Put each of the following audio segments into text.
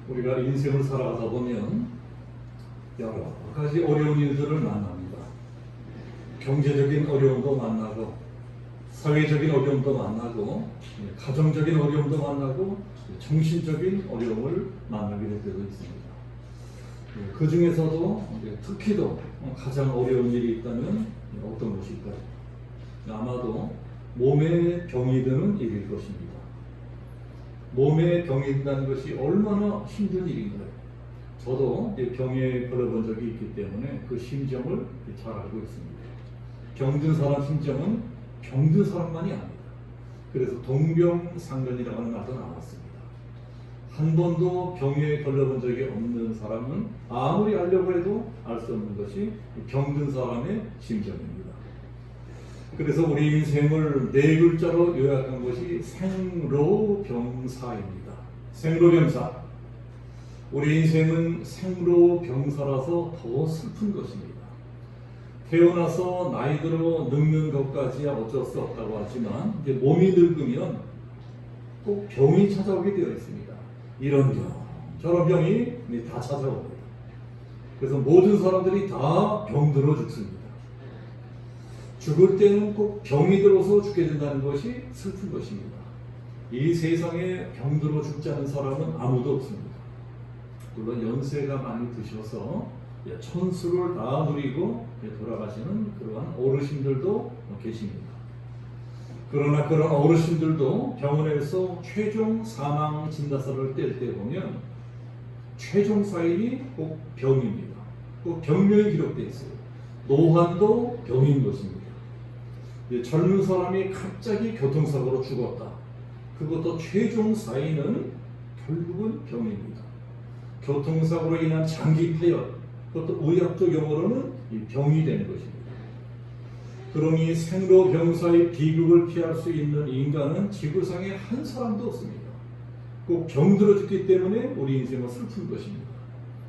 우리가 인생을 살아가다 보면 여러 가지 어려운 일들을 만납니다. 경제적인 어려움도 만나고, 사회적인 어려움도 만나고, 가정적인 어려움도 만나고, 정신적인 어려움을 만나게 될 때도 있습니다. 그 중에서도 특히도 가장 어려운 일이 있다면 어떤 것일까요? 아마도 몸에 병이 드는 일일 것입니다. 몸에 병이 든다는 것이 얼마나 힘든 일인가요? 저도 병에 걸려본 적이 있기 때문에 그 심정을 잘 알고 있습니다. 병든 사람 심정은 병든 사람만이 압니다. 그래서 동병상련이라고 하는 말도 나왔습니다. 한 번도 병에 걸려본 적이 없는 사람은 아무리 알려고 해도 알 수 없는 것이 병든 사람의 심정입니다. 그래서 우리 인생을 네 글자로 요약한 것이 생로병사입니다. 생로병사. 우리 인생은 생로병사라서 더 슬픈 것입니다. 태어나서 나이 들어 늙는 것까지야 어쩔 수 없다고 하지만 이제 몸이 늙으면 꼭 병이 찾아오게 되어 있습니다. 이런 병, 저런 병이 다 찾아옵니다. 그래서 모든 사람들이 다 병들어 죽습니다. 죽을 때는 꼭 병이 들어서 죽게 된다는 것이 슬픈 것입니다. 이 세상에 병들어 죽지 않은 사람은 아무도 없습니다. 물론 연세가 많이 드셔서 천수를 다 누리고 돌아가시는 그러한 어르신들도 계십니다. 그러나 그런 어르신들도 병원에서 최종 사망 진단서를 뗄 때 보면 최종 사인이 꼭 병입니다. 꼭 병명이 기록되어 있어요. 노환도 병인 것입니다. 젊은 사람이 갑자기 교통사고로 죽었다. 그것도 최종 사인은 결국은 병입니다. 교통사고로 인한 장기 파열, 그것도 의학적 용어로는 병이 되는 것입니다. 그러니 생로병사의 비극을 피할 수 있는 인간은 지구상에 한 사람도 없습니다. 꼭 병들어 죽기 때문에 우리 인생은 슬픈 것입니다.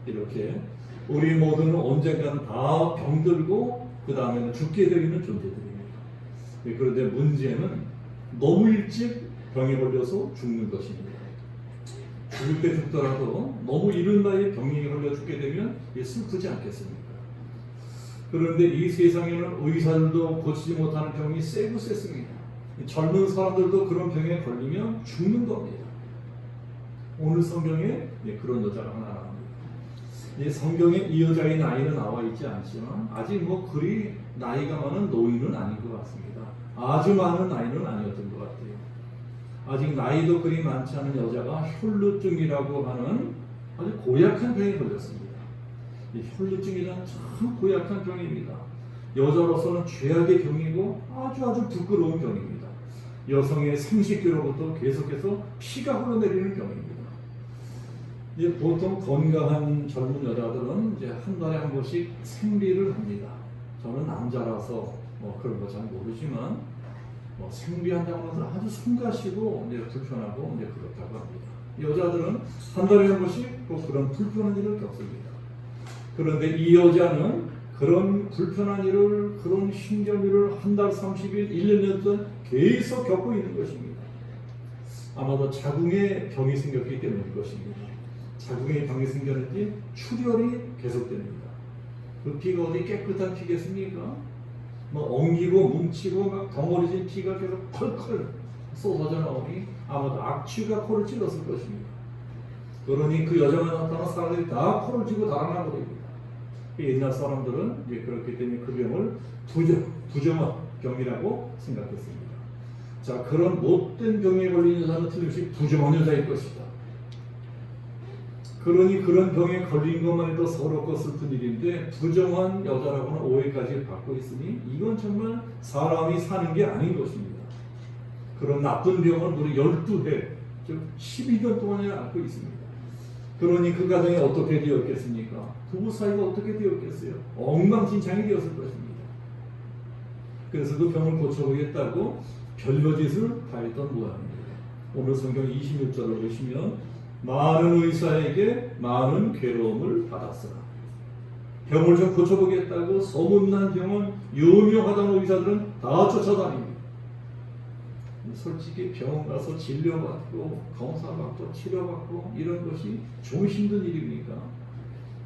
이렇게 우리 모두는 언젠가는 다 병들고 그 다음에는 죽게 되는 존재들입니다. 그런데 문제는 너무 일찍 병에 걸려서 죽는 것입니다. 죽을 때 죽더라도 너무 이른 나이에 병에 걸려 죽게 되면 슬프지 않겠습니까? 그런데 이 세상에는 의사들도 고치지 못하는 병이 세고 셌습니다. 젊은 사람들도 그런 병에 걸리면 죽는 겁니다. 오늘 성경에 그런 여자가 하나 나옵니다. 성경에 이 여자의 나이는 나와 있지 않지만 아직 그리 나이가 많은 노인은 아닌 것 같습니다. 아주 많은 나이는 아니었던 것 같아요. 아직 나이도 그리 많지 않은 여자가 혈루증이라고 하는 아주 고약한 병에 걸렸습니다. 이 혈루증이란 참 고약한 병입니다. 여자로서는 죄악의 병이고 아주 부끄러운 병입니다. 여성의 생식기로부터 계속해서 피가 흘러내리는 병입니다. 이제 보통 건강한 젊은 여자들은 이제 한 달에 한 번씩 생리를 합니다. 저는 남자라서 그런 거 잘 모르지만 생리한다고 하면 아주 성가시고 불편하고 그렇다고 합니다. 여자들은 한 달에 한 번씩 꼭 그런 불편한 일을 겪습니다. 그런데 이 여자는 그런 불편한 일을, 그런 신경일을 한 달 30일, 1년 동안 계속 겪고 있는 것입니다. 아마도 자궁에 병이 생겼기 때문일 것입니다. 자궁에 병이 생겼는지 출혈이 계속됩니다. 그 피가 어디 깨끗한 피겠습니까? 엉기고 뭉치고 막 덩어리진 피가 계속 컬컬 쏟아져 나오니 아마도 악취가 코를 찔렀을 것입니다. 그러니 그 여자가 나타나 사람들이 다 코를 찌고 달아나버립니다. 옛날 사람들은 이제 그렇기 때문에 그 병을 부정한 병이라고 생각했습니다. 자, 그런 못된 병에 걸린 여자는 틀림없이 부정한 여자일 것이다. 그러니 그런 병에 걸린 것만 해도 서럽고 슬픈 일인데 부정한 여자라고는 오해까지 받고 있으니 이건 정말 사람이 사는 게 아닌 것입니다. 그런 나쁜 병을 무려 12회, 즉 12년 동안이나 앓고 있습니다. 그러니 그 가정이 어떻게 되었겠습니까? 부부 사이가 어떻게 되었겠어요? 엉망진창이 되었을 것입니다. 그래서 그 병을 고쳐보겠다고 별거짓을 다 했던 모양입니다. 오늘 성경 26절을 보시면 많은 의사에게 많은 괴로움을 받았으나 병을 좀 고쳐보겠다고 소문난 병은 유명하다는 의사들은 다 쫓아다닙니다. 솔직히 병원 가서 진료받고 검사받고 치료받고 이런 것이 좀 힘든 일입니까?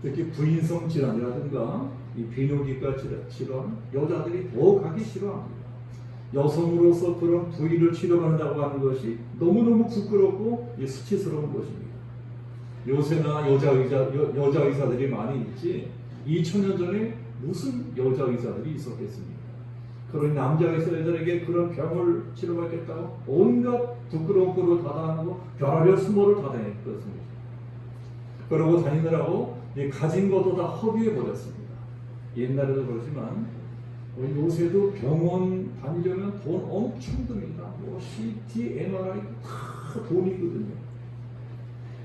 특히 부인성 질환이라든가 이 비뇨기과 질환 여자들이 더 가기 싫어합니다. 여성으로서 그런 부위를 치료받는다고 하는 것이 너무너무 부끄럽고 수치스러운 것입니다. 요새나 여자 의사들이 많이 있지 2000년 전에 무슨 여자 의사들이 있었겠습니까? 그런 남자 의사들에게 그런 병을 치료받겠다고 온갖 부끄러운 꼴을 다 당하고 별의별 수모를 다 당했거든요. 그러고 다니느라고 가진 것도 다 허비해 버렸습니다. 옛날에도 그렇지만 요새도 병원 다니려면 돈 엄청 듭니다. CT, MRI 다 돈이거든요.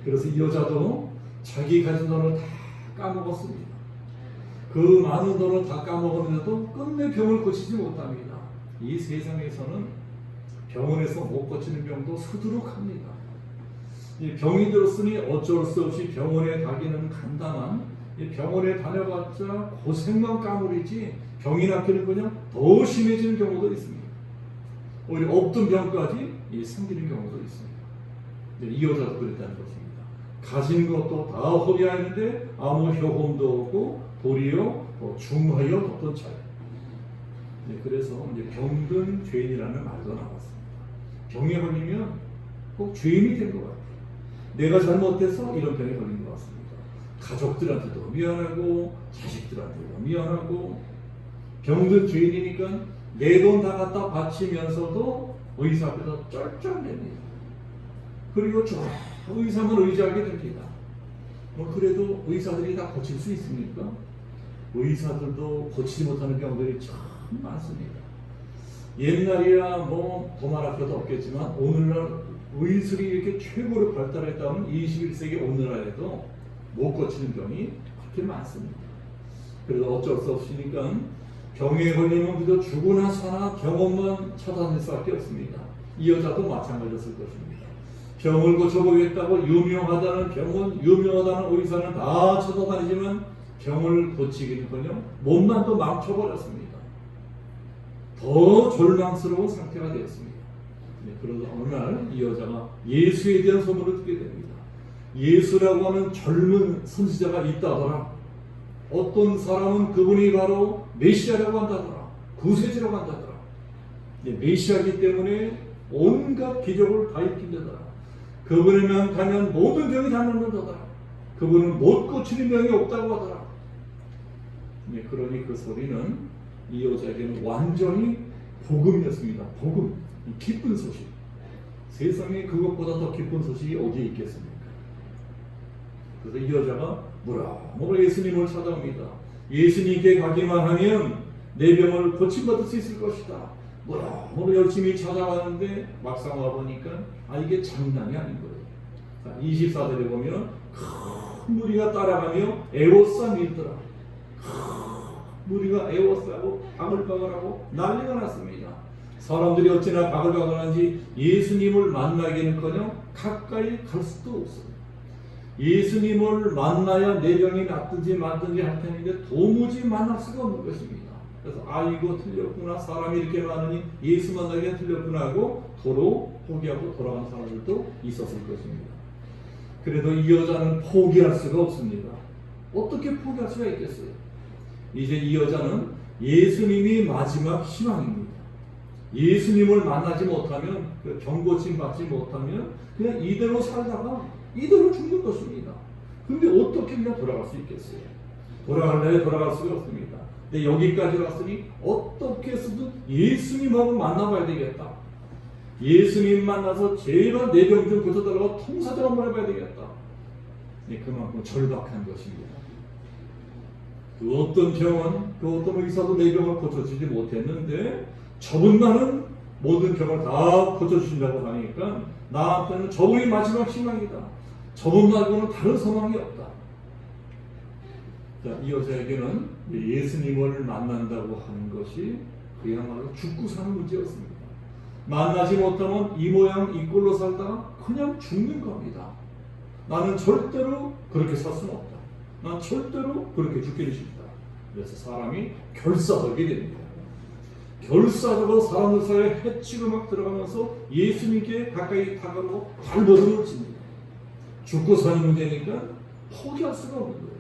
그래서 이 여자도 자기 가진 돈을 다 까먹었습니다. 그 많은 돈을 다 까먹었는데도 끝내 병을 고치지 못합니다. 이 세상에서는 병원에서 못 고치는 병도 수두룩합니다. 이 병이 들었으니 어쩔 수 없이 병원에 가기는 간다만 이 병원에 다녀봤자 고생만 까무리지 병이 낫기는 그냥 더 심해지는 경우도 있습니다. 오히려 없던 병까지 생기는 경우도 있습니다. 이 여자도 그랬다는 것입니다. 가진 것도 다 허비하였는데 아무 효험도 없고 도리어 중하여 덮던 차이. 그래서 이제 병든 죄인이라는 말도 나왔습니다. 병에 걸리면 꼭 죄인이 된 것 같아요. 내가 잘못해서 이런 병에 걸린 것 같습니다. 가족들한테도 미안하고 자식들한테도 미안하고 병든 죄인이니까 내 돈 다 갖다 바치면서도 의사 앞에서 쩔쩔댑니다. 그리고 의사만 의지하게 됩니다. 그래도 의사들이 다 고칠 수 있습니까? 의사들도 고치지 못하는 병들이 참 많습니다. 옛날이야 더 말할 것도 없겠지만 오늘날 의술이 이렇게 최고로 발달했다면 21세기 오늘날에도 못 고치는 병이 그렇게 많습니다. 그래서 어쩔 수 없으니까 병에 걸리면 그저 죽으나 사나 병원만 찾아낼 수밖에 없습니다. 이 여자도 마찬가지였을 것입니다. 병을 고쳐보겠다고 유명하다는 병원, 유명하다는 의사는 다 찾아다니지만 병을 고치기는커녕 몸만 망쳐버렸습니다. 더 졸망스러운 상태가 되었습니다. 그러다 어느 날 이 여자가 예수에 대한 소문을 듣게 됩니다. 예수라고 하는 젊은 선지자가 있다더라. 어떤 사람은 그분이 바로 메시아라고 한다더라. 구세주라고 한다더라. 메시아이기 때문에 온갖 기적을 다 일으킨다더라. 그분에만 가면 모든 병이 다 낫는다더라. 그분은 못 고치는 병이 없다고 하더라. 그러니 그 소리는 이 여자에게는 완전히 복음이었습니다. 복음, 기쁜 소식. 세상에 그것보다 더 기쁜 소식이 어디에 있겠습니까? 그래서 이 여자가 뭐라 예수님을 찾아옵니다. 예수님께 가기만 하면 내 병을 고침받을 수 있을 것이다. 뭐라 열심히 찾아가는데 막상 와보니까 이게 장난이 아닌 거예요. 24절에 보면 큰 무리가 따라가며 에워싸 밀더라. 무리가 에워싸고 바글바글하고 난리가 났습니다. 사람들이 어찌나 바글바글한지 예수님을 만나기는커녕 가까이 갈 수도 없어요. 예수님을 만나야 내 병이 낫든지 말든지 할 텐데 도무지 만날 수가 없는 것입니다. 그래서 이거 틀렸구나, 사람이 이렇게 많으니 예수 만나기엔 틀렸구나 하고 도로 포기하고 돌아가는 사람들도 있었을 것입니다. 그래도 이 여자는 포기할 수가 없습니다. 어떻게 포기할 수가 있겠어요? 이제 이 여자는 예수님이 마지막 희망입니다. 예수님을 만나지 못하면, 병고침 받지 못하면 그냥 이대로 살다가 이대로 죽는 것입니다. 근데 어떻게 그냥 돌아갈 수 있겠어요? 돌아갈 수가 없습니다. 근데 여기까지 왔으니 어떻게 해서든 예수님하고 만나봐야 되겠다. 예수님 만나서 제발 내 병 좀 고쳐달라고 통사정 한번 해봐야 되겠다. 그만큼 절박한 것입니다. 그 어떤 병원, 그 어떤 의사도 내 병을 고쳐주지 못했는데 저분만은 모든 병을 다 고쳐주신다고 하니까 나한테는 저분이 마지막 희망이다. 저분 말고는 다른 소망이 없다. 자, 이 여자에게는 예수님을 만난다고 하는 것이 그야말로 죽고 사는 문제였습니다. 만나지 못하면 이 모양 이 꼴로 살다가 그냥 죽는 겁니다. 나는 절대로 그렇게 살 수는 없다. 난 절대로 그렇게 죽기는 싫다. 그래서 사람이 결사하게 됩니다. 결사적으로 사람들 사이에 해치고 막 들어가면서 예수님께 가까이 다가가고 발버둥을 칩니다. 죽고 사는 문제니까 포기할 수가 없는 거예요.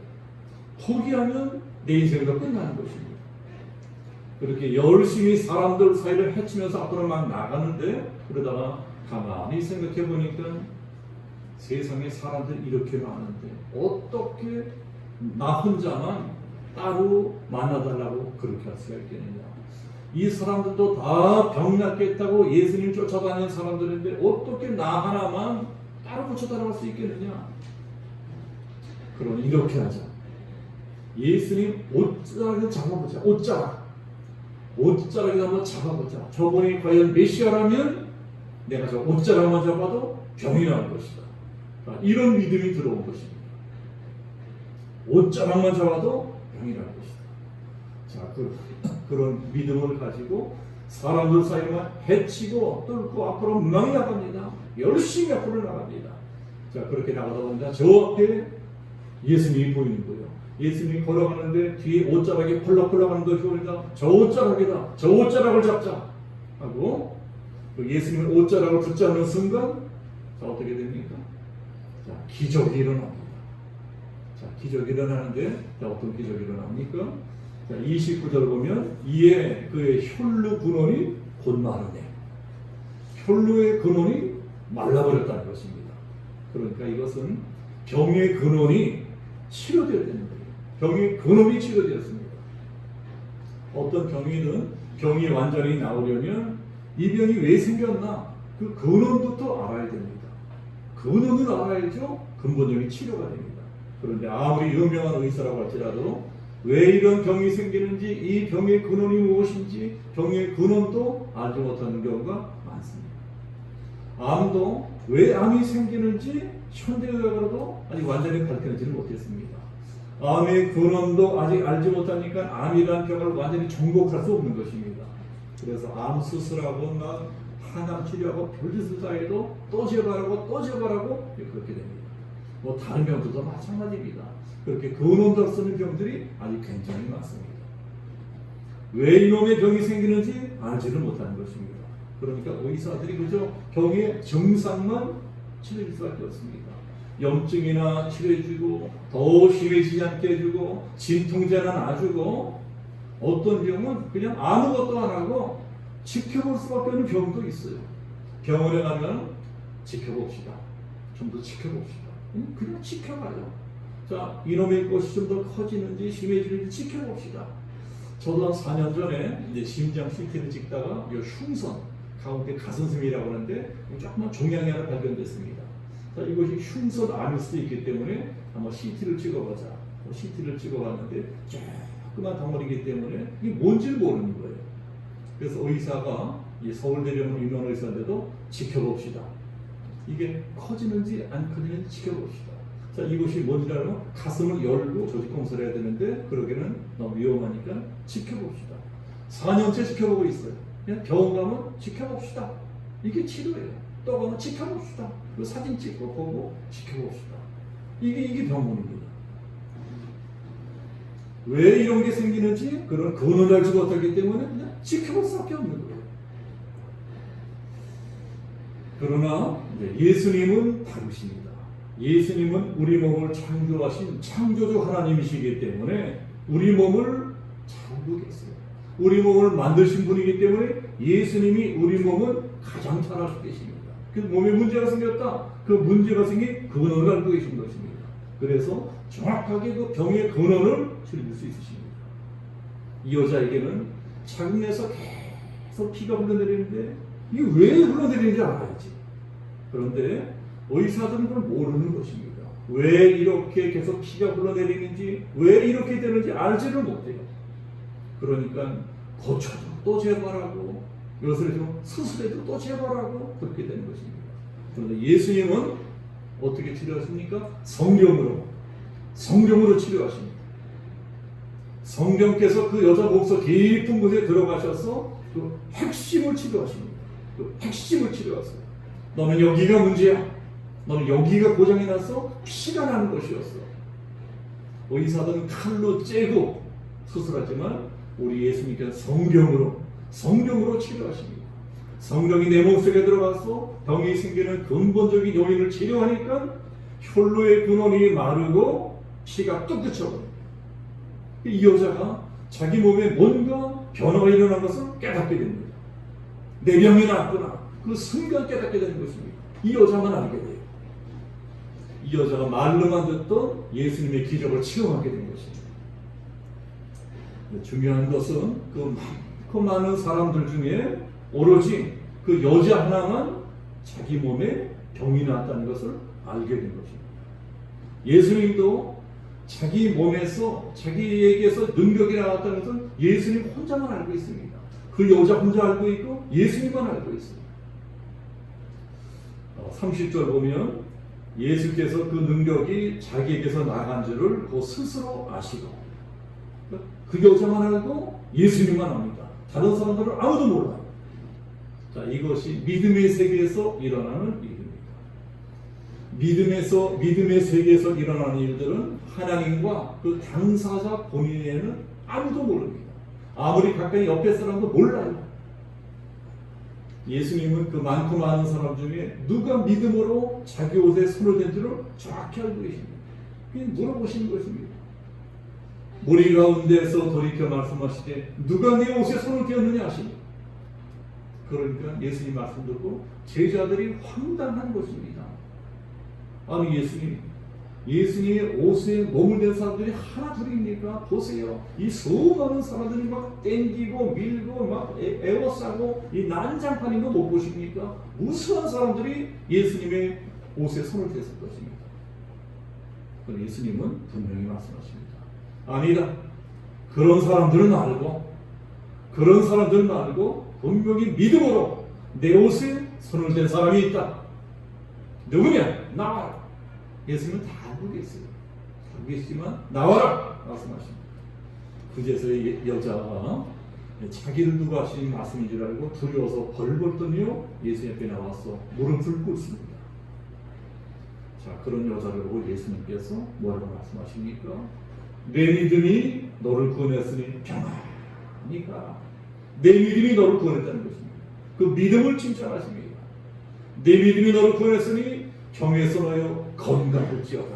포기하면 내 인생도 끝나는 것입니다. 그렇게 열심히 사람들 사이를 해치면서 앞으로 막 나가는데, 그러다가 가만히 생각해 보니까 세상에 사람들이 이렇게 많은데 어떻게 나 혼자만 따로 만나달라고 그렇게 할 수가 있겠느냐. 이 사람들도 다 병 낫겠다고 예수님 쫓아다니는 사람들인데 어떻게 나 하나만 따로 고쳐달라고 할 수 있겠느냐. 그러니 이렇게 하자. 예수님 옷자락을 잡아보자. 옷자락을 한번 잡아보자. 저분이 과연 메시아라면 내가 저 옷자락만 잡아도 병이 나을 것이다. 이런 믿음이 들어온 것입니다. 옷자락만 잡아도 병이 날 것이다. 자, 그런 믿음을 가지고 사람들 사이만 해치고 뚫고 앞으로 막 나갑니다. 열심히 앞으로 나갑니다. 자, 그렇게 나가다 보니까 저 앞에 예수님이 보이는 거예요. 예수님이 걸어가는데 뒤에 옷자락이 펄럭펄럭 하는 것이 보니까 저 옷자락이다. 저 옷자락을 잡자 하고 예수님의 옷자락을 붙잡는 순간 자, 어떻게 됩니까? 자, 기적이 일어납니다. 자, 기적이 일어나는데 자, 어떤 기적이 일어납니까? 자, 29절 보면 이에 그의 혈루 근원이 곧 마르네. 혈루의 근원이 말라버렸다는 것입니다. 그러니까 이것은 병의 근원이 치료되어야 되는 거예요. 병의 근원이 치료되었습니다. 어떤 병이든 병이 완전히 나오려면 이 병이 왜 생겼나 그 근원부터 알아야 됩니다. 근원을 알아야죠 근본적인 치료가 됩니다. 그런데 아무리 유명한 의사라고 할지라도 왜 이런 병이 생기는지, 이 병의 근원이 무엇인지 병의 근원도 알지 못하는 경우가 많습니다. 암도 왜 암이 생기는지 현대의학으로도 아직 완전히 밝혀내지를 못했습니다. 암의 근원도 아직 알지 못하니까 암이라는 병을 완전히 정복할 수 없는 것입니다. 그래서 암 수술하고 막 항암 치료하고 별짓을 다 해도 또 재발하고 또 재발하고 그렇게 됩니다. 뭐 다른 병들도 마찬가지입니다. 그렇게 근원도 쓰는 병들이 아직 굉장히 많습니다. 왜 이놈의 병이 생기는지 알지를 못하는 것입니다. 그러니까 의사들이 그저 병의 증상만 치료해 줄 수밖에 없습니다. 염증이나 치료해주고 더 심해지지 않게 해주고 진통제는 안 주고 어떤 병은 그냥 아무것도 안 하고 지켜볼 수밖에 없는 병도 있어요. 병원에 가면 지켜봅시다. 좀 더 지켜봅시다. 그냥 지켜봐요. 자, 이놈의 것이 좀 더 커지는지 심해지는지 지켜봅시다. 저도 한 4년 전에 이제 심장 CT를 찍다가 이 흉선 가운데 가슴슴이라고 하는데 조그만 종양이 하나 발견됐습니다. 자, 이것이 흉선 암일 수도 있기 때문에 한번 CT를 찍어보자. CT를 찍어봤는데 조그만 덩어리이기 때문에 이게 뭔지를 모르는 거예요. 그래서 의사가 이 서울대병원 유명한 의사인데도 지켜봅시다. 이게 커지는지 안 커지는지 지켜봅시다. 자, 이것이 뭔지 알면 가슴을 열고 조직공사를 해야 되는데 그러기는 너무 위험하니까 지켜봅시다. 4년째 지켜보고 있어요. 그냥 병원 가면 지켜봅시다. 이게 치료예요. 또 가면 지켜봅시다. 그리고 사진 찍고 보고 지켜봅시다. 이게 병원입니다. 왜 이런 게 생기는지 그런 근원을 알지 못하기 때문에 그냥 지켜볼 수밖에 없는 거예요. 그러나 예수님은 다르십니다. 예수님은 우리 몸을 창조하신 창조주 하나님이시기 때문에 우리 몸을 잘 알고 계세요. 우리 몸을 만드신 분이기 때문에 예수님이 우리 몸을 가장 잘 알고 계십니다. 그 몸에 문제가 생겼다. 그 문제가 생긴 근원을 알고 계신 것입니다. 그래서 정확하게 그 병의 근원을 치료할 수 있으십니다. 이 여자에게는 자궁에서 계속 피가 흘러내리는데 이게 왜 흘러내리는지 알아야지. 그런데 의사들은 그걸 모르는 것입니다. 왜 이렇게 계속 피가 흘러내리는지, 왜 이렇게 되는지 알지를 못해요. 그러니까 고쳐도 또 재발하고, 이것을 좀 수술해도 또 재발하고 그렇게 되는 것입니다. 그런데 예수님은 어떻게 치료하십니까? 성령으로 치료하십니다. 성령께서 그 여자 몸속 깊은 곳에 들어가셔서 그 핵심을 치료하십니다. 그 핵심을 치료하세요. 너는 여기가 문제야. 너는 여기가 고장이 나서 피가 나는 것이었어. 의사들은 칼로 째고 수술하지만 우리 예수님께서 성령으로 치료하십니다. 성령이 내 몸속에 들어가서 병이 생기는 근본적인 요인을 치료하니까 혈로의 근원이 마르고 피가 뚝 그쳐버려요. 이 여자가 자기 몸에 뭔가 변화가 일어난 것을 깨닫게 됩니다. 내 병이 낫구나. 그 순간 깨닫게 되는 것입니다. 이 여자만 알게 돼요. 이 여자가 말로만 듣던 예수님의 기적을 체험하게 된 것입니다. 중요한 것은 그 많은 사람들 중에 오로지 그 여자 하나만 자기 몸에 병이 났다는 것을 알게 된 것입니다. 예수님도 자기 몸에서 자기에게서 능력이 나왔다는 것은 예수님 혼자만 알고 있습니다. 그 여자 혼자 알고 있고 예수님만 알고 있습니다. 30절 보면 예수께서 그 능력이 자기에게서 나간 줄을 그 스스로 아시고 그 여자만 알고 예수님만 압니다. 다른 사람들은 아무도 몰라요. 자, 이것이 믿음의 세계에서 일어나는 일입니다. 믿음의 세계에서 일어나는 일들은 하나님과 그 당사자 본인에는 아무도 모릅니다. 아무리 가까이 옆에 사람도 몰라요. 예수님은 그 많고 많은 사람 중에 누가 믿음으로 자기 옷에 손을 댄 줄을 정확히 알고 계십니다. 그냥 물어보시는 것입니다. 무리 가운데서 돌이켜 말씀하시되 누가 네 옷에 손을 떼었느냐 하시니 그러니까 예수님 말씀 듣고 제자들이 황당한 것입니다. 아니 예수님의 옷에 몸을 댄 사람들이 하나 둘입니까? 보세요. 이 수많은 사람들이 막 땡기고 밀고 막 에워싸고 이 난장판인 거 못 보십니까? 무수한 사람들이 예수님의 옷에 손을 댔을 것입니다. 그런데 예수님은 분명히 말씀하십니다. 아니다. 그런 사람들은 알고 분명히 믿음으로 내 옷에 손을 댄 사람이 있다. 누구냐? 나와라. 예수님은 다 알고 계세요. 알고 계시지만 나와라 말씀하십니다. 그제서야 여자가 자기를 두고 하신 말씀인 줄 알고 두려워서 벌벌 떠며 예수님 앞에 나와서 무릎을 꿇습니다. 자, 그런 여자를 보고 예수님께서 뭐라고 말씀하십니까? 내 믿음이 너를 구원했으니 평안히 가라. 내 믿음이 너를 구원했다는 것입니다. 그 믿음을 칭찬하십니다. 내 믿음이 너를 구원했으니 병에서 나여 건강할지어다.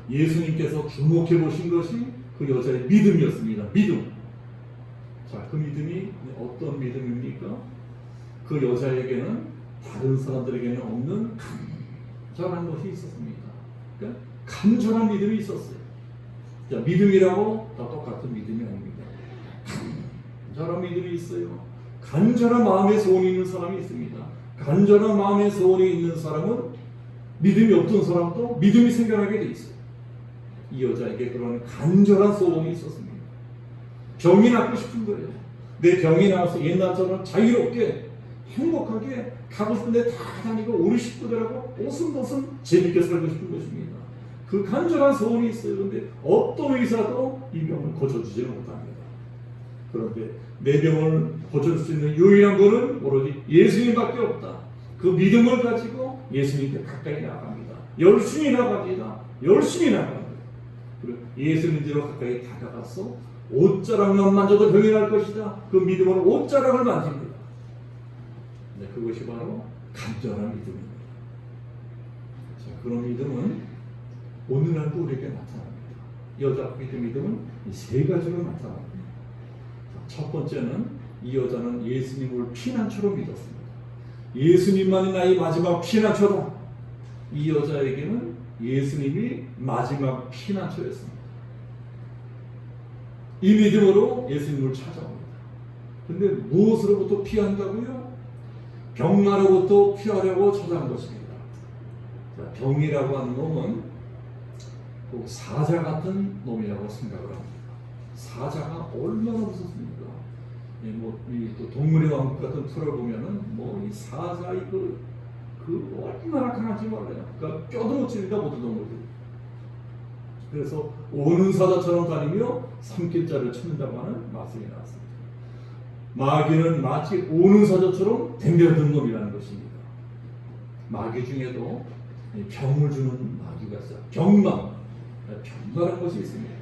예수님께서 주목해 보신 것이 그 여자의 믿음이었습니다. 믿음. 자, 그 믿음이 어떤 믿음입니까? 그 여자에게는 다른 사람들에게는 없는 간절한 것이 있었습니다. 그러니까 간절한 믿음이 있었어요. 자, 믿음이라고 다 똑같은 믿음이 아닙니다. 간절한 믿음이 있어요. 간절한 마음의 소원이 있는 사람이 있습니다. 간절한 마음의 소원이 있는 사람은 믿음이 없던 사람도 믿음이 생겨나게 돼 있어요. 이 여자에게 그런 간절한 소원이 있었습니다. 병이 낫고 싶은 거예요. 내 병이 나와서 옛날처럼 자유롭게 행복하게 가고 싶은데 다 다니고 우리 식구들하고 오순도순 재밌게 살고 싶은 것입니다. 그 간절한 소원이 있어요. 그런데 어떤 의사도 이 병을 고쳐주지는 못합니다. 그런데 내 병을 고쳐줄 수 있는 유일한 분은 오로지 예수님밖에 없다. 그 믿음을 가지고 예수님께 가까이 나갑니다. 열심히 나갑니다. 그리고 예수님께로 가까이 다가가서 옷자락만 만져도 병이 날 것이다. 그 믿음으로 옷자락을 만집니다. 네, 그것이 바로 간절한 믿음입니다. 자, 그런 믿음은 오늘날도 우리에게 나타납니다. 여자 믿음은 이 세 가지로 나타납니다. 첫 번째는 이 여자는 예수님을 피난처로 믿었습니다. 예수님만이 나의 마지막 피난처다. 이 여자에게는 예수님이 마지막 피난처였습니다. 이 믿음으로 예수님을 찾아옵니다. 근데 무엇으로부터 피한다고요? 병나로부터 피하려고 찾아온 것입니다. 자, 병이라고 하는 놈은 또 사자 같은 놈이라고 생각을 합니다. 사자가 얼마나 무섭습니까? 또 동물의 왕국 같은 틀을 보면은 이 사자의 그 얼마나 강한지 몰라요. 그러니까 뼈도 못 칩니다, 모든 동물들. 그래서 오는 사자처럼 다니며 삼킬자를 찾는다고 하는 말씀이 나왔습니다. 마귀는 마치 오는 사자처럼 덤벼든 놈이라는 것입니다. 마귀 중에도 병을 주는 마귀가 있어요. 병마라는 것이 있습니다.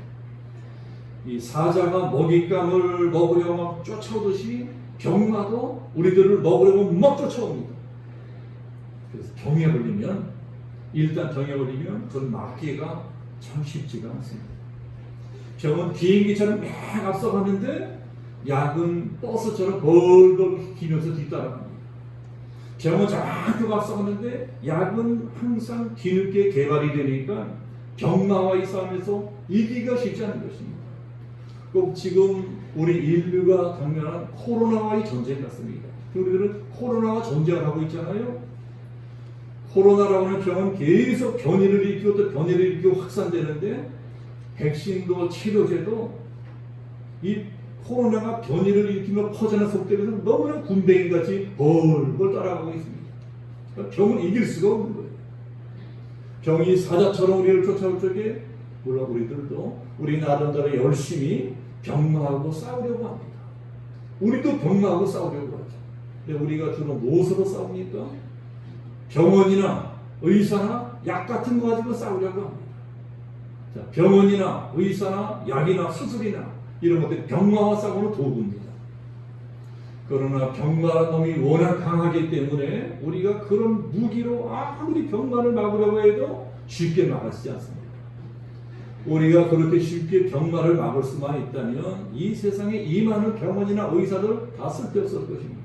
이 사자가 먹잇감을 먹으려고 막 쫓아오듯이 병마도 우리들을 먹으려고 막 쫓아옵니다. 그래서 병에 걸리면, 일단 병에 걸리면 그걸 막기가 참 쉽지가 않습니다. 병은 비행기처럼 막 앞서가는데 약은 버스처럼 벌벌 기면서 뒤따라갑니다. 병은 저만큼 앞서가는데 약은 항상 뒤늦게 개발이 되니까 병마와의 싸움에서 이기기가 쉽지 않은 것입니다. 꼭 지금 우리 인류가 당면한 코로나와의 전쟁 같습니다. 우리들은 코로나와 전쟁을 하고 있잖아요. 코로나라고 하는 병은 계속 변이를 일으키고 또 변이를 일으키고 확산되는데, 백신도 치료제도 이 코로나가 변이를 일으키며 퍼지는 속도에서 너무나 군뱅이같이 벌벌 따라가고 있습니다. 그러니까 병은 이길 수가 없는 거예요. 병이 사자처럼 우리를 쫓아올 적에 물론 우리들도 우리 나름대로 열심히 병마하고 싸우려고 합니다. 우리도 병마하고 싸우려고 하죠. 근데 우리가 주로 무엇으로 싸웁니까? 병원이나 의사나 약 같은 거 가지고 싸우려고 합니다. 자, 병원이나 의사나 약이나 수술이나 이런 것들이 병마와 싸우는 도구입니다. 그러나 병마라는 놈이 워낙 강하기 때문에 우리가 그런 무기로 아무리 병마를 막으려고 해도 쉽게 막아지지 않습니다. 우리가 그렇게 쉽게 병마를 막을 수만 있다면 이 세상에 이 많은 병원이나 의사들 다 쓸데없을 것입니다.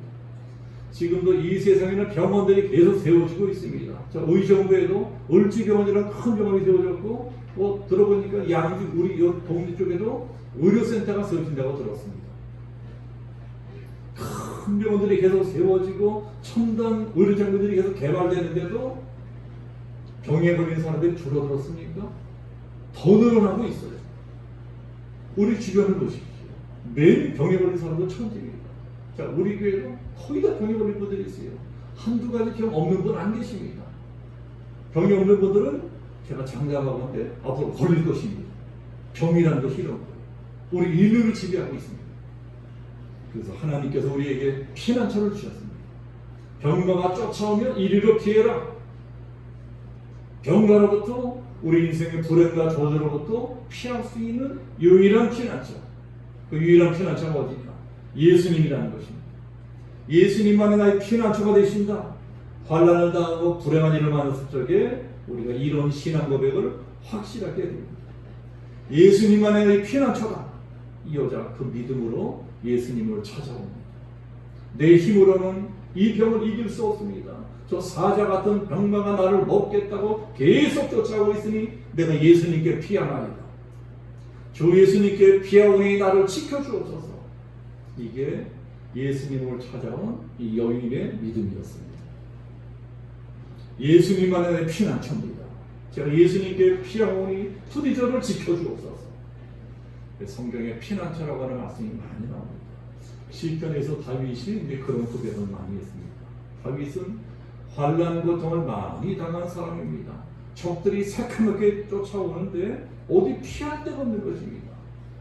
지금도 이 세상에는 병원들이 계속 세워지고 있습니다. 의정부에도 을지병원이라는 큰 병원이 세워졌고, 들어보니까 양주 우리 동네 쪽에도 의료센터가 세워진다고 들었습니다. 큰 병원들이 계속 세워지고 첨단 의료장비들이 계속 개발되는데도 병에 걸린 사람들이 줄어들었습니까? 더 늘어나고 있어요. 우리 주변을 보십시오. 매일 병에 걸린 사람도 천직입니다. 자, 우리 교회도 거의 다 병에 걸린 분들이 있어요. 한두 가지 병 없는 분 안 계십니다. 병이 없는 분들은 제가 장담하건대 앞으로 걸릴 것입니다. 병이라는 것이 이런 거예요. 우리 인류를 지배하고 있습니다. 그래서 하나님께서 우리에게 피난처를 주셨습니다. 병마가 쫓아오면 이리로 피해라. 병마로부터 우리 인생의 불행과 저주로부터 피할 수 있는 유일한 피난처. 그 유일한 피난처가 어디냐? 예수님이라는 것입니다. 예수님만이 나의 피난처가 되신다. 환난을 당하고 불행한 일을 만났을 적에 우리가 이런 신앙 고백을 확실하게 됩니다. 예수님만이 나의 피난처다. 이 여자 그 믿음으로 예수님을 찾아옵니다. 내 힘으로는 이 병을 이길 수 없습니다. 저 사자 같은 병마가 나를 먹겠다고 계속 쫓아오고 있으니 내가 예수님께 피하나이다. 주 예수님께 피하오니 나를 지켜주옵소서. 이게 예수님을 찾아온 이 여인의 믿음이었습니다. 예수님만의 내 피난처입니다. 제가 예수님께 피하오니 부디 저를 지켜주옵소서. 성경에 피난처라고 하는 말씀이 많이 나옵니다. 시편에서 다윗이 이제 그런 고백을 많이 했습니다. 다윗은 환난 고통을 많이 당한 사람입니다. 적들이 새카맣게 쫓아오는데 어디 피할 데가 없는 것입니다.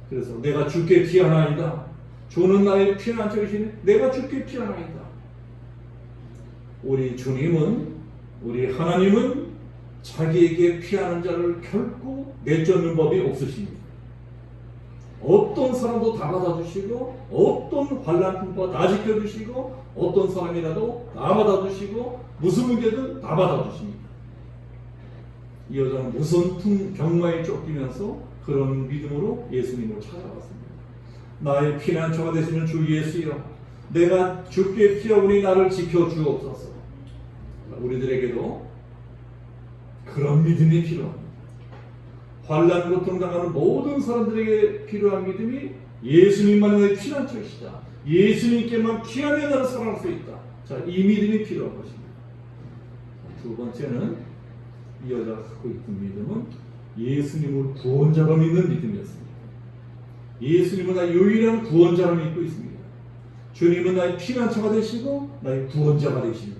그래서 내가 주께 피하나이다. 주는 나의 피난처이시니 내가 주께 피하나이다. 우리 주님은, 우리 하나님은 자기에게 피하는 자를 결코 내쫓는 법이 없으십니다. 어떤 사람도 다 받아주시고, 어떤 환난 풍파 다 지켜주시고, 어떤 사람이라도 다 받아주시고, 무슨 문제든 다 받아주십니다. 이 여자는 무슨 병마에 쫓기면서 그런 믿음으로 예수님을 찾아갔습니다. 나의 피난처가 되시는 주 예수여, 내가 주께 피하오니 나를 지켜주옵소서. 우리들에게도 그런 믿음이 필요합니다. 환난 고통 당하는 모든 사람들에게 필요한 믿음이 예수님만의 피난처이시다. 예수님께만 피하면 나를 살아날 수 있다. 자, 이 믿음이 필요한 것입니다. 두 번째는 이 여자가 갖고 있던 믿음은 예수님을 구원자로 믿는 믿음이었습니다. 예수님은 나의 유일한 구원자로 믿고 있습니다. 주님은 나의 피난처가 되시고 나의 구원자가 되십니다.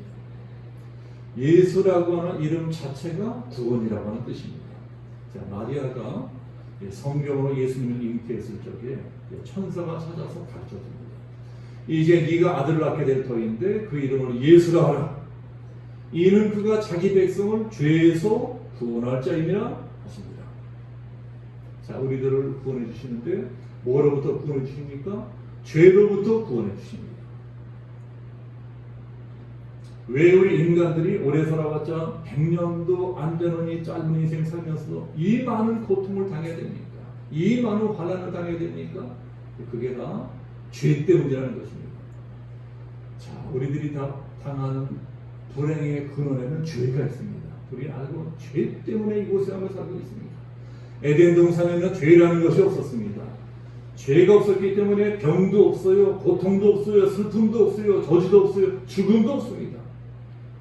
예수라고 하는 이름 자체가 구원이라고 하는 뜻입니다. 자, 마리아가 성경으로 예수님을 잉태했을 적에 천사가 찾아서 가르쳐줍니다. 이제 네가 아들을 낳게 될 터인데 그 이름을 예수라 하라. 이는 그가 자기 백성을 죄에서 구원할 자임이라 하십니다. 자, 우리들을 구원해 주시는데 뭐로부터 구원해 주십니까? 죄로부터 구원해 주십니다. 왜 우리 인간들이 오래 살아봤자 100년도 안 되는 이 짧은 인생 살면서 이 많은 고통을 당해야 됩니까? 이 많은 환난을 당해야 됩니까? 그게 다 죄 때문이라는 것입니다. 자, 우리들이 다 당한 불행의 근원에는 죄가 있습니다. 우리 알고 죄 때문에 이곳에 한번 살고 있습니다. 에덴 동산에는 죄라는 것이 없었습니다. 죄가 없었기 때문에 병도 없어요, 고통도 없어요, 슬픔도 없어요, 저주도 없어요, 죽음도 없습니다.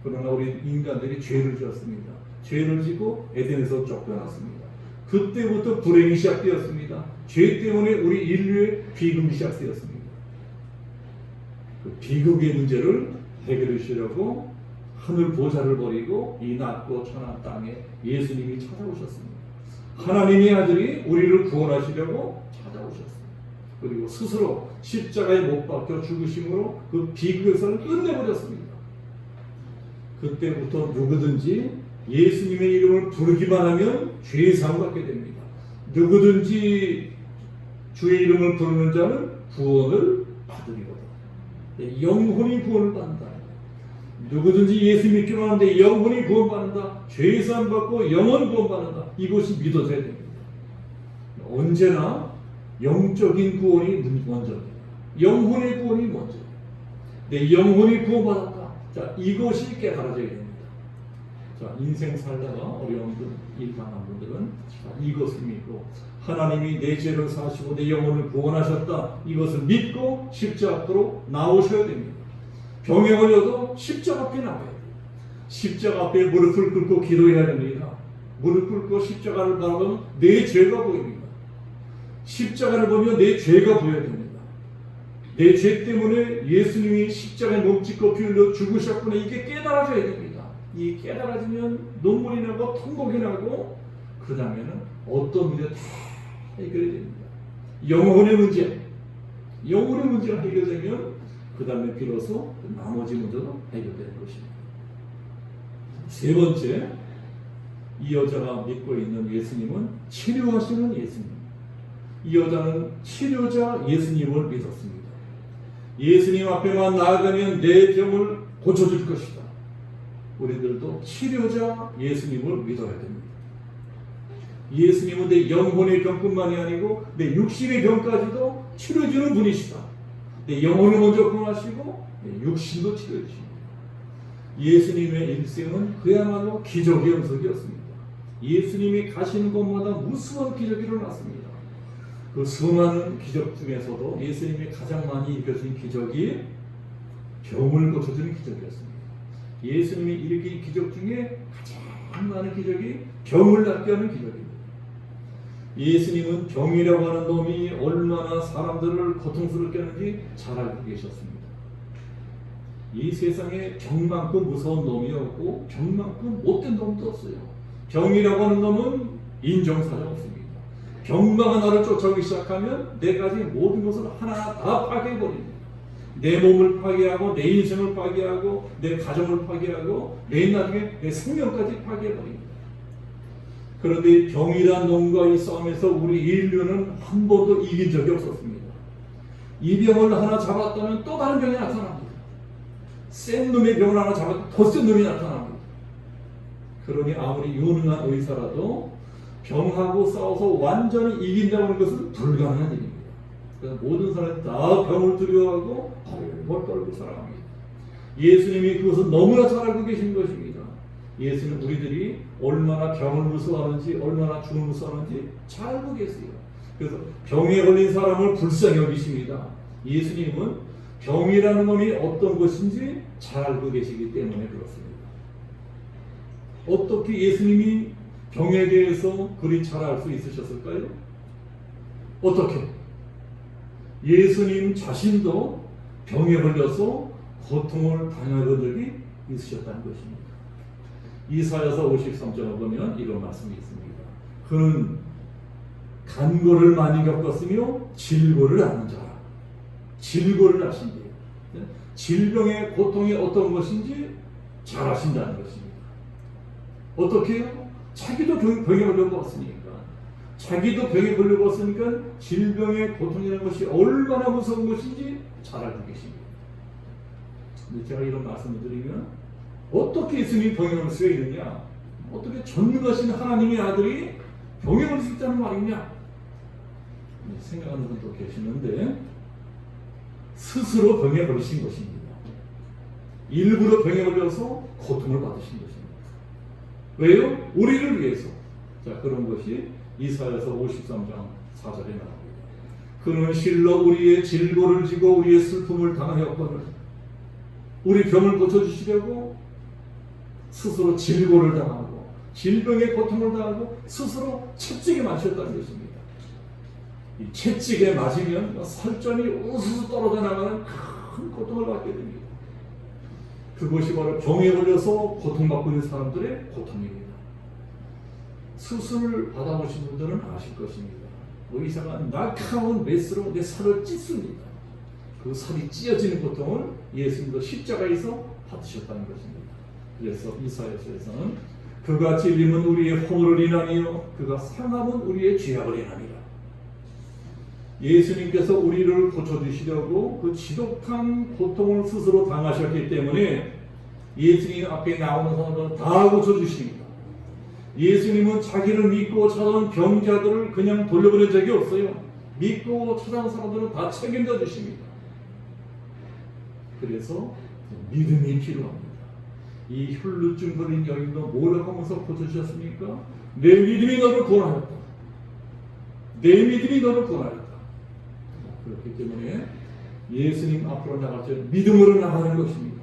그러나 우리 인간들이 죄를 지었습니다. 죄를 지고 에덴에서 쫓겨났습니다. 그때부터 불행이 시작되었습니다. 죄 때문에 우리 인류의 비극이 시작되었습니다. 그 비극의 문제를 해결해 주시려고 하늘 보좌를 버리고 이 낮고 천한 땅에 예수님이 찾아오셨습니다. 하나님의 아들이 우리를 구원하시려고 찾아오셨습니다. 그리고 스스로 십자가에 못 박혀 죽으심으로 그 비극에서 끝내버렸습니다. 그때부터 누구든지 예수님의 이름을 부르기만 하면 죄사함 받게 됩니다. 누구든지 주의 이름을 부르는 자는 구원을 받으리로다. 영혼이 구원을 받는다. 누구든지 예수 믿기만 하는데 영혼이 구원받는다. 죄사함 받고 영혼 구원받는다. 이것이 믿어져야 됩니다. 언제나 영적인 구원이 먼저입니다. 영혼의 구원이 먼저. 내 영혼이 구원받았다. 자, 이것이 깨달아져야 됩니다. 자, 인생 살다가 어려운 분, 일 당한 분들은 이것을 믿고 하나님이 내 죄를 사시고 내 영혼을 구원하셨다. 이것을 믿고 십자가 앞으로 나오셔야 됩니다. 병에 걸려도 십자가 앞에 나와야 돼요. 십자가 앞에 무릎을 꿇고 기도해야 됩니다. 무릎 꿇고 십자가를 바라보면 내 죄가 보입니다. 십자가를 보면 내 죄가 보여야 됩니다. 내 죄 때문에 예수님이 십자가에 몸짓고 피 흘려 죽으셨구나. 이게 깨달아져야 됩니다. 이 깨달아지면 눈물이 나고 통곡이 나고 그 다음에는 어떤 문제 다 해결이 됩니다. 영혼의 문제가 해결되면 그 다음에 비로소 나머지 문제도 해결되는 것입니다. 세 번째, 이 여자가 믿고 있는 예수님은 치료하시는 예수님. 이 여자는 치료자 예수님을 믿었습니다. 예수님 앞에만 나아가면 내 병을 고쳐줄 것이다. 우리들도 치료자 예수님을 믿어야 됩니다. 예수님은 내 영혼의 병뿐만이 아니고 내 육신의 병까지도 치료해주는 분이시다. 내 영혼을 먼저 구원하시고 내 육신도 치료해 주십니다. 예수님의 일생은 그야말로 기적의 연속이었습니다. 예수님이 가시는 곳마다 무수한 기적이 일어났습니다. 그 수많은 기적 중에서도 예수님이 가장 많이 일으켜준 기적이 병을 고쳐주는 기적이었습니다. 예수님이 일으킨 기적 중에 가장 많은 기적이 병을 낫게 하는 기적입니다. 예수님은 병이라고 하는 놈이 얼마나 사람들을 고통스럽게 하는지 잘 알고 계셨습니다. 이 세상에 병만큼 무서운 놈이 없고 병만큼 못된 놈도 없어요. 병이라고 하는 놈은 인정사정 없습니다. 병마가 나를 쫓아오기 시작하면 내 가진 모든 것을 하나하나 다 파괴해버립니다. 내 몸을 파괴하고 내 인생을 파괴하고 내 가정을 파괴하고 내 나중에 내 생명까지 파괴해버립니다. 그런데 병이란 놈과 이 싸움에서 우리 인류는 한 번도 이긴 적이 없었습니다. 이 병을 하나 잡았다면 또 다른 병이 나타납니다. 센 놈의 병을 하나 잡았다면 더 센 놈이 나타납니다. 그러니 아무리 유능한 의사라도 병하고 싸워서 완전히 이긴다고 하는 것은 불가능한 일입니다. 그래서 모든 사람이 다 병을 두려워하고 벌벌 떨고 살아갑니다. 예수님이 그것을 너무나 잘 알고 계신 것입니다. 예수는 우리들이 얼마나 병을 무서워하는지 얼마나 죽음을 무서워하는지 잘 알고 계세요. 그래서 병에 걸린 사람을 불쌍히 여기십니다. 예수님은 병이라는 놈이 어떤 것인지 잘 알고 계시기 때문에 그렇습니다. 어떻게 예수님이 병에 대해서 그리 잘 알 수 있으셨을까요? 어떻게? 예수님 자신도 병에 걸려서 고통을 당하던 적이 있으셨다는 것입니다. 이사야서 53장을 보면 이런 말씀이 있습니다. 그는 간고를 많이 겪었으며 질고를 아는 자라. 질고를 아신대요. 질병의 고통이 어떤 것인지 잘 아신다는 것입니다. 어떻게 해요? 자기도 병에 걸려봤으니까 자기도 병에 걸려봤으니까 질병의 고통이라는 것이 얼마나 무서운 것인지 잘 알고 계십니다. 근데 제가 이런 말씀을 드리면 어떻게 예수님이 병에 걸릴 수가 있느냐? 어떻게 전능하신 하나님의 아들이 병에 걸릴 수 있다는 말이냐? 생각하는 분도 계시는데 스스로 병에 걸리신 것입니다. 일부러 병에 걸려서 고통을 받으신 것입니다. 왜요? 우리를 위해서. 자, 그런 것이 이사야서 53장 4절에 나옵니다. 그는 실로 우리의 질고를 지고 우리의 슬픔을 당하였거늘 우리 병을 고쳐주시려고 스스로 질고를 당하고 질병의 고통을 당하고 스스로 채찍에 맞으셨다는 것입니다. 이 채찍에 맞으면 살점이 우수수 떨어져 나가는 큰 고통을 받게 됩니다. 그것이 바로 병에 걸려서 고통받고 있는 사람들의 고통입니다. 수술을 받아보신 분들은 아실 것입니다. 의사가 날카로운 메스로 내 살을 찢습니다. 그 살이 찢어지는 고통을 예수님도 십자가에서 받으셨다는 것입니다. 그래서 이사야서에서는 그가 찔림은 우리의 허물을 인하니요 그가 상함은 우리의 죄악을 인하니라. 예수님께서 우리를 고쳐주시려고 그 지독한 고통을 스스로 당하셨기 때문에 예수님 앞에 나오는 사람들은 다 고쳐주십니다. 예수님은 자기를 믿고 찾아온 병자들을 그냥 돌려보낸 적이 없어요. 믿고 찾아온 사람들은 다 책임져 주십니다. 그래서 믿음이 필요합니다. 이 혈루증 걸린 여인도 뭐라고 하면서 고쳐주셨습니까? 내 믿음이 너를 구원하였다. 내 믿음이 너를 구원하였다. 그렇기 때문에 예수님 앞으로 나갈 때 믿음으로 나가는 것입니다.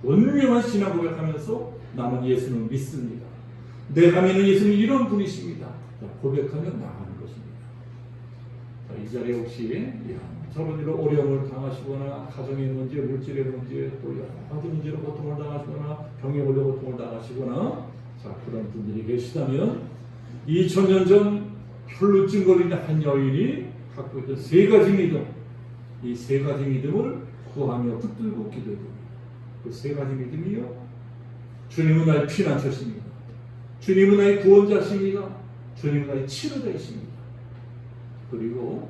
분명한 신앙 고백하면서 나는 예수님을 믿습니다. 내가 믿는 예수님 이런 분이십니다. 고백하며 나가는 것입니다. 자, 이 자리에 혹시 저런 일로 어려움을 당하시거나 가정의 문제, 물질의 문제, 또 여러 가지 문제로 고통을 당하시거나 병에 걸려 고통을 당하시거나 자, 그런 분들이 계시다면 2000년 전 혈루증 걸린 한 여인이 갖고 있던 세 가지 믿음, 이 세 가지 믿음을 구하며 붙들고 기도해 봅니다. 그 세 가지 믿음이요, 주님은 나의 피난처십니다. 주님은 나의 구원자십니다. 주님은 나의 치료자이십니다. 그리고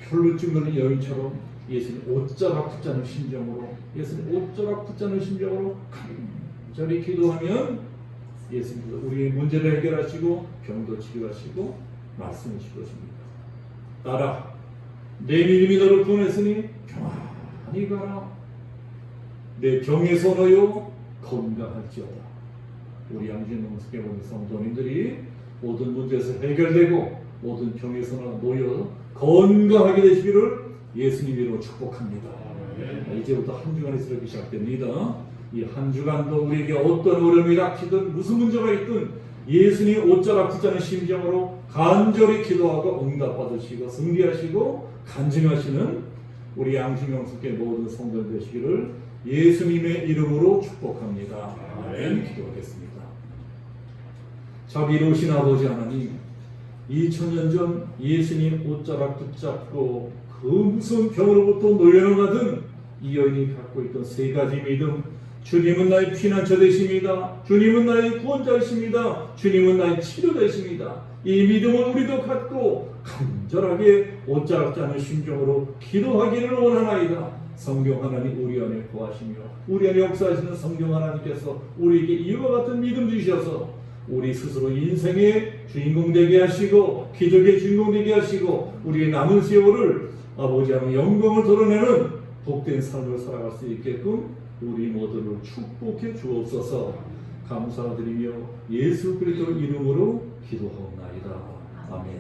혈루증 걸린 여인처럼 예수님 옷자락 붙자는 심정으로, 예수님 옷자락 붙자는 심정으로 간절히 기도하면 예수님께서 우리의 문제를 해결하시고 병도 치료하시고 말씀해 주실 것입니다. 따라 내 믿음이 너를 구원했으니 평안히 가라. 내 병에서 너요 건강할지어다. 우리 양진농습에 오는 성도님들이 모든 문제에서 해결되고 모든 병에서 놓여 건강하게 되시기를 예수님 이름으로 축복합니다. 이제부터 한 주간이 새롭게 시작됩니다. 이 한 주간도 우리에게 어떤 어려움이 닥치든 무슨 문제가 있든 예수님 옷자락 붙자는 심정으로 간절히 기도하고 응답받으시고 승리하시고 간증하시는 우리 양심영숙계 모든 성도들 되시기를 예수님의 이름으로 축복합니다. 아멘. 기도하겠습니다. 자비로우신 아버지 하나님, 2000년 전 예수님 옷자락 붙잡고 그 무서운 병으로부터 노여나가던 이 여인이 갖고 있던 세 가지 믿음, 주님은 나의 피난처 되십니다. 주님은 나의 구원자이십니다. 주님은 나의 치료자이십니다. 이 믿음을 우리도 갖고 간절하게 옷자락 자는 심정으로 기도하기를 원하나이다. 성령 하나님 우리 안에 거하시며 우리 안에 역사하시는 성령 하나님께서 우리에게 이와 같은 믿음 주셔서 우리 스스로 인생의 주인공 되게 하시고 기적의 주인공 되게 하시고 우리의 남은 세월을 아버지 하나님 영광을 드러내는 복된 삶을 살아갈 수 있게끔 우리 모두를 축복해 주옵소서. 감사드리며 예수 그리스도 이름으로 기도하옵나이다. 아멘.